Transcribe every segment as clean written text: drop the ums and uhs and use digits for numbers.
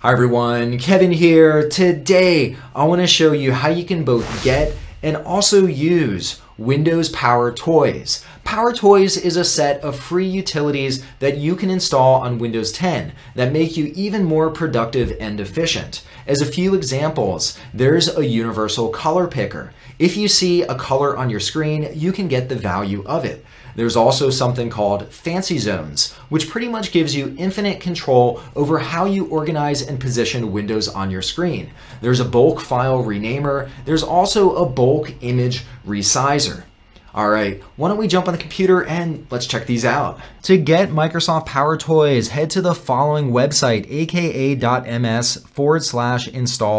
Hi everyone, Kevin here. Today I want to show you how you can both get and also use Windows PowerToys. PowerToys is a set of free utilities that you can install on Windows 10 that make you even more productive and efficient. As a few examples, there's a universal color picker. If you see a color on your screen, you can get the value of it. There's also something called Fancy Zones, which pretty much gives you infinite control over how you organize and position windows on your screen. There's a bulk file renamer. There's also a bulk image resizer. All right, why don't we jump on the computer and let's check these out. To get Microsoft PowerToys, head to the following website, aka.ms/install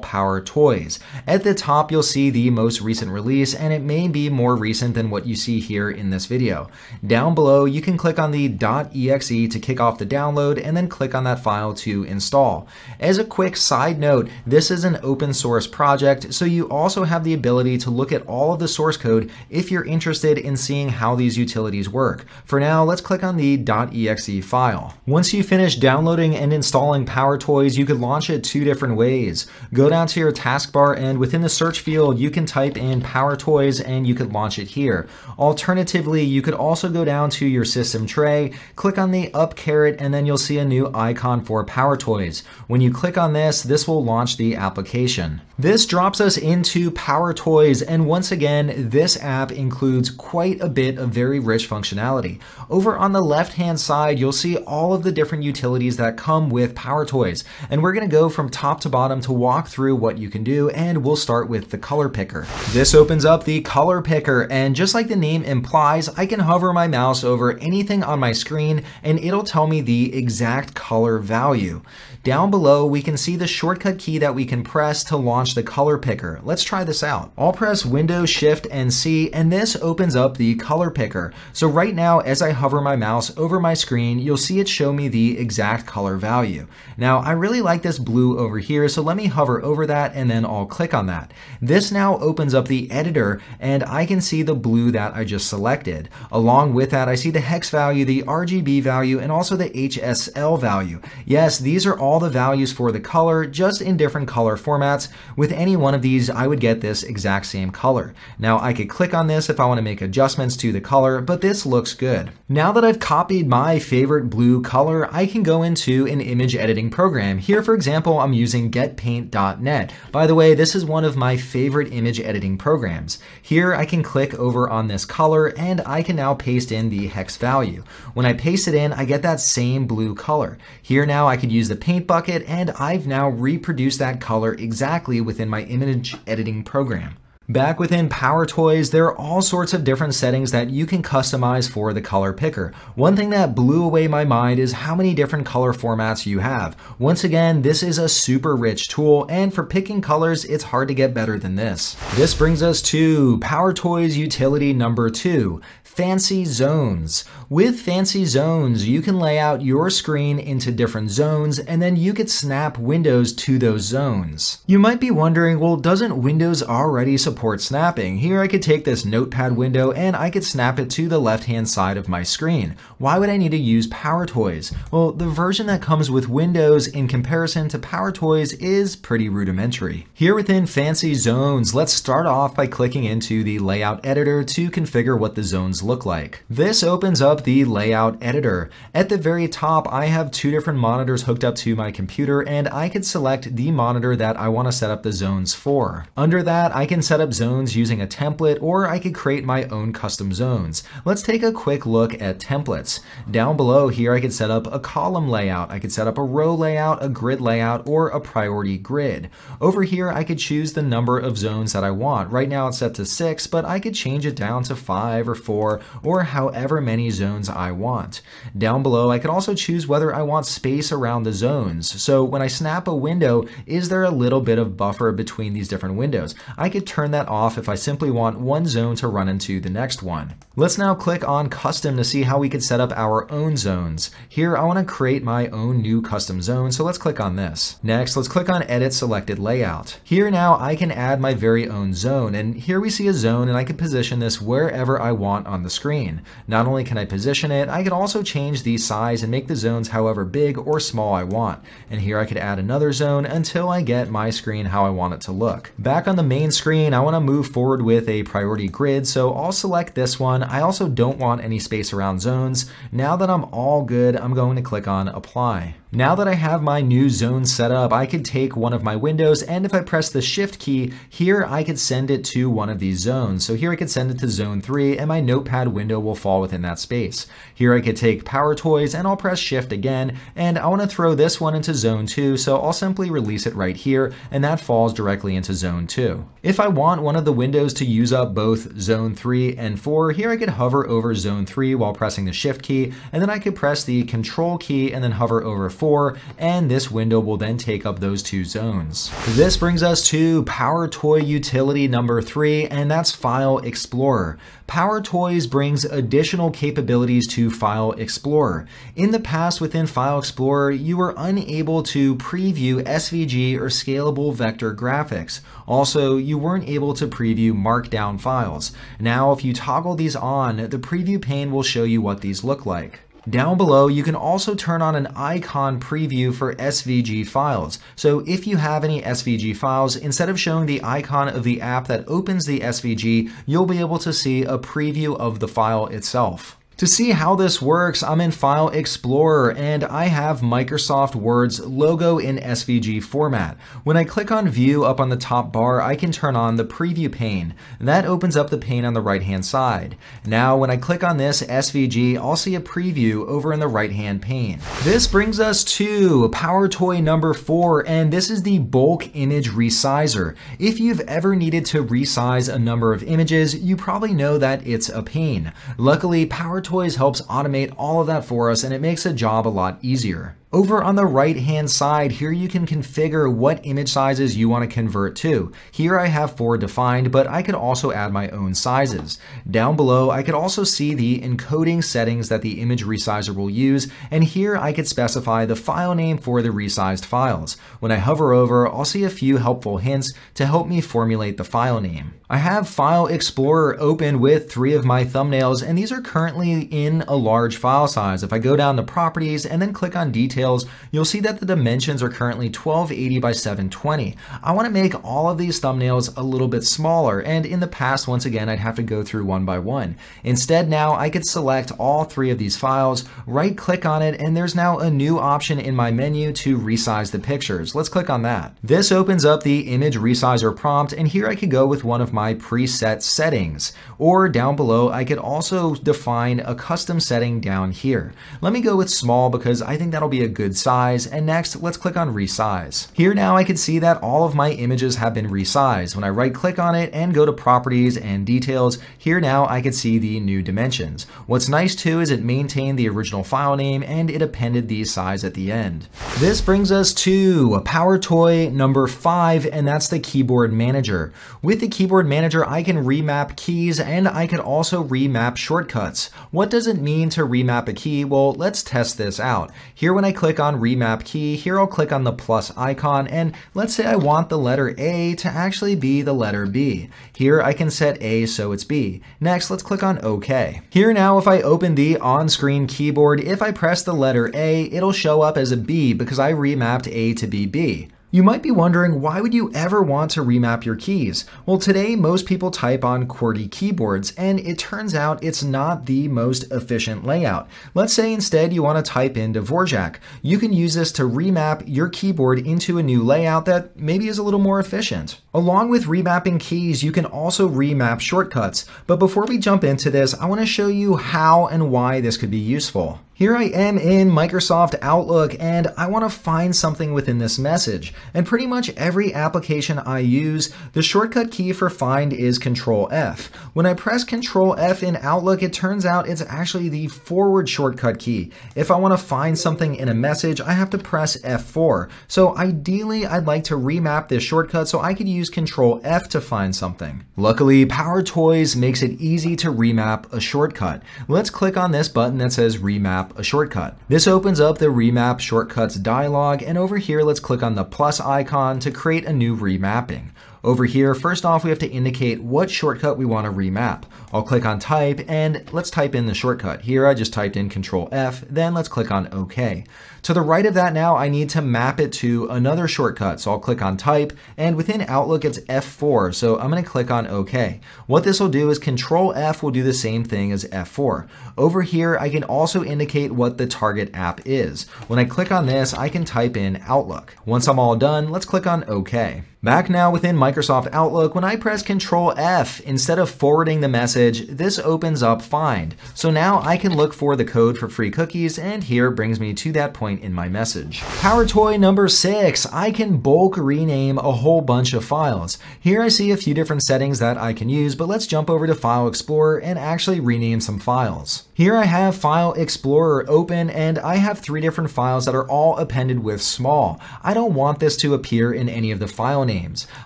PowerToys. At the top, you'll see the most recent release, and it may be more recent than what you see here in this video. Down below, you can click on the .exe to kick off the download, and then click on that file to install. As a quick side note, this is an open source project, so you also have the ability to look at all of the source code if you're interested in seeing how these utilities work. For now, let's click on the .exe file. Once you finish downloading and installing PowerToys, you could launch it two different ways. Go down to your taskbar, and within the search field, you can type in PowerToys and you could launch it here. Alternatively, you could also go down to your system tray, click on the up caret, and then you'll see a new icon for PowerToys. When you click on this will launch the application. This drops us into PowerToys, and once again, this app includes quite a bit of very rich functionality. Over on the left-hand side, you'll see all of the different utilities that come with PowerToys, and we're going to go from top to bottom to walk through what you can do, and we'll start with the color picker. This opens up the color picker, and just like the name implies, I can hover my mouse over anything on my screen, and it'll tell me the exact color value. Down below, we can see the shortcut key that we can press to launch the color picker. Let's try this out. I'll press Windows, Shift, and C, and this opens up the color picker. So right now, as I hover my mouse over my screen, you'll see it show me the exact color value. Now, I really like this blue over here, so let me hover over that, and then I'll click on that. This now opens up the editor, and I can see the blue that I just selected. Along with that, I see the hex value, the RGB value, and also the HSL value. Yes, these are all the values for the color, just in different color formats. With any one of these, I would get this exact same color. Now, I could click on this if I want to make adjustments to the color, but this looks good. Now that I've copied my favorite blue color, I can go into an image editing program. Here, for example, I'm using getpaint.net. By the way, this is one of my favorite image editing programs. Here, I can click over on this color, and I can now paste in the hex value. When I paste it in, I get that same blue color. Here now, I could use the paint bucket, and I've now reproduced that color exactly within my image editing program. Back within PowerToys, there are all sorts of different settings that you can customize for the color picker. One thing that blew away my mind is how many different color formats you have. Once again, this is a super rich tool, and for picking colors, it's hard to get better than this. This brings us to PowerToys utility number 2. Fancy Zones. With Fancy Zones, you can lay out your screen into different zones, and then you could snap windows to those zones. You might be wondering, well, doesn't Windows already support snapping? Here I could take this notepad window and I could snap it to the left-hand side of my screen. Why would I need to use PowerToys? Well, the version that comes with Windows in comparison to PowerToys is pretty rudimentary. Here within Fancy Zones, let's start off by clicking into the layout editor to configure what the zones look like. This opens up the layout editor. At the very top, I have two different monitors hooked up to my computer, and I could select the monitor that I want to set up the zones for. Under that, I can set up zones using a template, or I could create my own custom zones. Let's take a quick look at templates. Down below here, I could set up a column layout. I could set up a row layout, a grid layout, or a priority grid. Over here, I could choose the number of zones that I want. Right now it's set to 6, but I could change it down to 5 or 4, or however many zones I want. Down below, I could also choose whether I want space around the zones. So when I snap a window, is there a little bit of buffer between these different windows? I could turn that off if I simply want one zone to run into the next one. Let's now click on custom to see how we could set up our own zones. Here I want to create my own new custom zone, so let's click on this. Next, let's click on edit selected layout. Here now I can add my very own zone, and here we see a zone and I can position this wherever I want on the screen. Not only can I position it, I can also change the size and make the zones however big or small I want. And here I could add another zone until I get my screen how I want it to look. Back on the main screen, I want to move forward with a priority grid, so I'll select this one. I also don't want any space around zones. Now that I'm all good, I'm going to click on apply. Now that I have my new zone set up, I could take one of my windows, and if I press the shift key, here I could send it to one of these zones. So here I could send it to zone 3 and my notepad window will fall within that space. Here I could take PowerToys and I'll press shift again, and I want to throw this one into zone 2, so I'll simply release it right here and that falls directly into zone 2. If I want one of the windows to use up both zone 3 and 4, here I could hover over zone 3 while pressing the shift key, and then I could press the control key and then hover over 4, and this window will then take up those two zones. This brings us to PowerToy utility number 3, and that's File Explorer. PowerToys brings additional capabilities to File Explorer. In the past within File Explorer, you were unable to preview SVG or scalable vector graphics. Also, you weren't able to preview markdown files. Now, if you toggle these on, the preview pane will show you what these look like. Down below, you can also turn on an icon preview for SVG files. So if you have any SVG files, instead of showing the icon of the app that opens the SVG, you'll be able to see a preview of the file itself. To see how this works, I'm in File Explorer and I have Microsoft Word's logo in SVG format. When I click on View up on the top bar, I can turn on the preview pane. That opens up the pane on the right-hand side. Now, when I click on this SVG, I'll see a preview over in the right-hand pane. This brings us to PowerToy number 4, and this is the bulk image resizer. If you've ever needed to resize a number of images, you probably know that it's a pain. Luckily, PowerToys helps automate all of that for us, and it makes the job a lot easier. Over on the right-hand side, here you can configure what image sizes you want to convert to. Here I have 4 defined, but I could also add my own sizes. Down below, I could also see the encoding settings that the image resizer will use, and here I could specify the file name for the resized files. When I hover over, I'll see a few helpful hints to help me formulate the file name. I have File Explorer open with 3 of my thumbnails, and these are currently in a large file size. If I go down to Properties and then click on Details, you'll see that the dimensions are currently 1280 by 720. I want to make all of these thumbnails a little bit smaller, and in the past, once again, I'd have to go through one by one. Instead, now I could select all 3 of these files, right click on it, and there's now a new option in my menu to resize the pictures. Let's click on that. This opens up the image resizer prompt, and here I could go with one of my preset settings. Or down below, I could also define a custom setting down here. Let me go with small because I think that'll be a good size, and next let's click on resize. Here now I can see that all of my images have been resized. When I right click on it and go to properties and details, here now I can see the new dimensions. What's nice too is it maintained the original file name and it appended the size at the end. This brings us to PowerToy number 5, and that's the keyboard manager. With the keyboard manager, I can remap keys and I could also remap shortcuts. What does it mean to remap a key? Well, let's test this out. Here when I click on remap key, here I'll click on the plus icon, and let's say I want the letter A to actually be the letter B. Here I can set A so it's B. Next, let's click on OK. Here now, if I open the on-screen keyboard, if I press the letter A, it'll show up as a B because I remapped A to be B. You might be wondering, why would you ever want to remap your keys? Well, today most people type on QWERTY keyboards, and it turns out it's not the most efficient layout. Let's say instead you want to type in Dvorak. You can use this to remap your keyboard into a new layout that maybe is a little more efficient. Along with remapping keys, you can also remap shortcuts. But before we jump into this, I want to show you how and why this could be useful. Here I am in Microsoft Outlook and I want to find something within this message. And pretty much every application I use, the shortcut key for find is Control F. When I press Control F in Outlook, it turns out it's actually the forward shortcut key. If I want to find something in a message, I have to press F4. So ideally, I'd like to remap this shortcut so I could use Control F to find something. Luckily, PowerToys makes it easy to remap a shortcut. Let's click on this button that says Remap a shortcut. This opens up the Remap Shortcuts dialog, and over here let's click on the plus icon to create a new remapping. Over here, first off, we have to indicate what shortcut we want to remap. I'll click on type and let's type in the shortcut. Here I just typed in Control F, then let's click on OK. To the right of that now, I need to map it to another shortcut. So I'll click on type, and within Outlook it's F4, so I'm going to click on OK. What this will do is Control F will do the same thing as F4. Over here, I can also indicate what the target app is. When I click on this, I can type in Outlook. Once I'm all done, let's click on OK. Back now within Microsoft Outlook, when I press Control F, instead of forwarding the message, this opens up Find. So now I can look for the code for free cookies, and here it brings me to that point in my message. PowerToy number 6, I can bulk rename a whole bunch of files. Here I see a few different settings that I can use, but let's jump over to File Explorer and actually rename some files. Here I have File Explorer open, and I have 3 different files that are all appended with small. I don't want this to appear in any of the file names.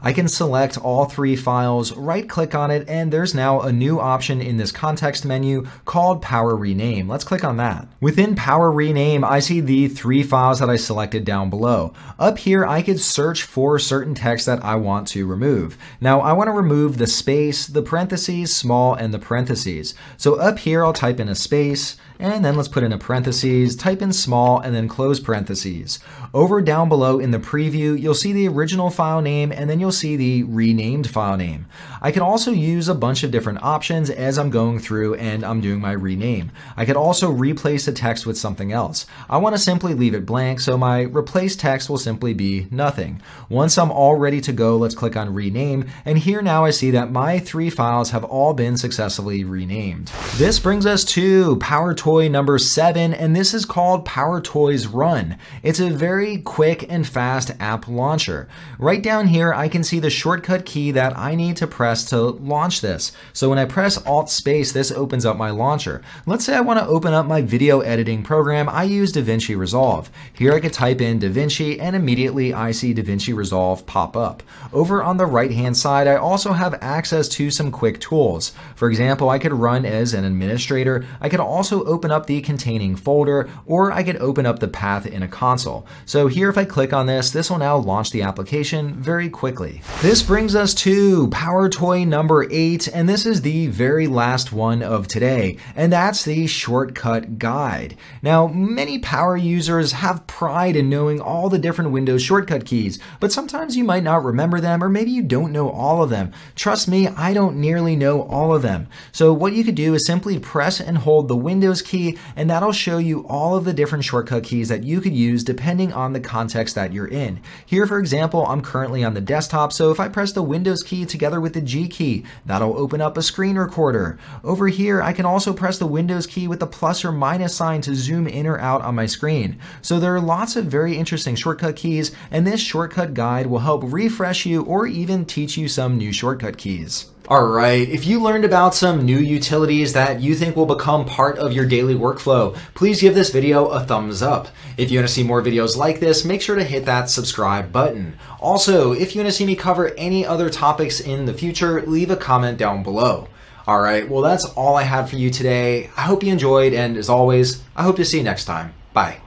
I can select all 3 files, right click on it, and there's now a new option in this context menu called Power Rename. Let's click on that. Within Power Rename, I see the 3 files that I selected down below. Up here, I could search for certain text that I want to remove. Now, I want to remove the space, the parentheses, small, and the parentheses. So up here, I'll type in a space, and then let's put in a parentheses, type in small, and then close parentheses. Over down below in the preview, you'll see the original file name, and then you'll see the renamed file name. I can also use a bunch of different options as I'm going through and I'm doing my rename. I could also replace the text with something else. I want to simply leave it blank, so my replace text will simply be nothing. Once I'm all ready to go, let's click on rename, and here now I see that my 3 files have all been successfully renamed. This brings us to PowerToy number 7, and this is called PowerToys Run. It's a very quick and fast app launcher. Right down here, I can see the shortcut key that I need to press to launch this. So when I press Alt space, this opens up my launcher. Let's say I want to open up my video editing program. I use DaVinci Resolve. Here I could type in DaVinci, and immediately I see DaVinci Resolve pop up. Over on the right hand side, I also have access to some quick tools. For example, I could run as an administrator. I could also open up the containing folder, or I could open up the path in a console. So here, if I click on this, this will now launch the application very quickly. This brings us to PowerToy number 8, and this is the very last one of today, and that's the shortcut guide. Now, many Power users have pride in knowing all the different Windows shortcut keys, but sometimes you might not remember them, or maybe you don't know all of them. Trust me, I don't nearly know all of them. So what you could do is simply press and hold the Windows key, and that'll show you all of the different shortcut keys that you could use depending on the context that you're in. Here, for example, I'm currently on the desktop, so if I press the Windows key together with the G key, that'll open up a screen recorder. Over here, I can also press the Windows key with the plus or minus sign to zoom in or out on my screen. So there are lots of very interesting shortcut keys, and this shortcut guide will help refresh you or even teach you some new shortcut keys. Alright, if you learned about some new utilities that you think will become part of your daily workflow, please give this video a thumbs up. If you want to see more videos like this, make sure to hit that subscribe button. Also, if you want to see me cover any other topics in the future, leave a comment down below. Alright, well that's all I had for you today. I hope you enjoyed, and as always, I hope to see you next time. Bye.